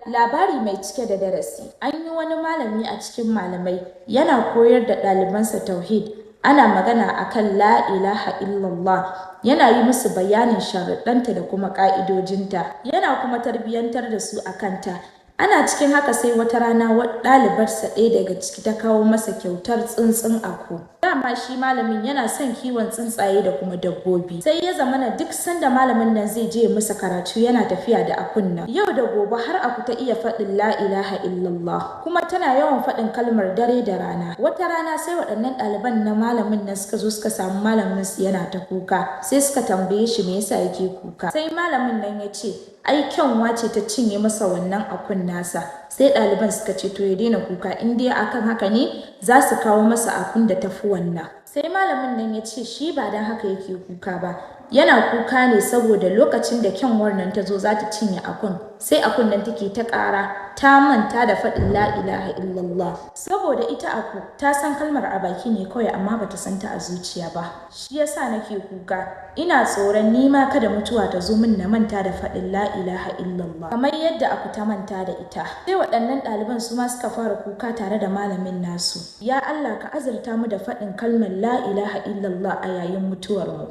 Labari mai cike da darasi. An yi wani malami a cikin malamai yana koyar da ɗalibansa tauhid. Ana magana akan la ilaha illallah, yana yi musu bayanin sharuɗanta da kuma ƙa'idojinta, yana kuma tarbiyyantar da su a kanta. Ana cikin haka sai wata rana ɗalibarsa ɗaya daga ciki ta kawo masa kyautar tsuntsun aku. Dama shi malamin yana son kiwon tsuntsaye da kuma dabbobi. Sai ya zamana duk sanda malamin nan zai je masa karatu yana tafiya da akun nan. Yau da gobe har aku ta iya faɗin la ilaha illallah, kuma tana yawan faɗin kalmar dare da rana. Wata rana sai waɗannan ɗaliban na malamin nan suka zo suka samu malamin su yana ta kuka. Sai suka tambaye shi me yasa yake kuka. Sai malamin nan ya ce ai kyanwa ce ta cinye masa wannan akun nasa. Sai ɗaliban suka ce to ya daina kuka, in dai akan haka ne za su kawo masa akun da tafi wannan. Sai malamin nan ya ce shi ba don haka yake kuka ba, yana kuka ne saboda lokacin da kyanwar nan ta zo za ta cinye akun, sai akun nan take ta ƙara, ta manta da faɗin la ilaha illallah. Saboda ita aku ta san kalmar a baki ne kawai amma bata san ta a zuciya ba. Shi yasa nake kuka, ina tsoron nima kada mutuwa ta zo min na manta da faɗin la ilaha illallah kamar yadda aku ta manta da ita. Sai waɗannan ɗaliban su ma suka fara kuka tare da malamin nasu. Ya Allah ka azurta mu da faɗin kalmar la ilaha illallah a yayin mutuwar mu.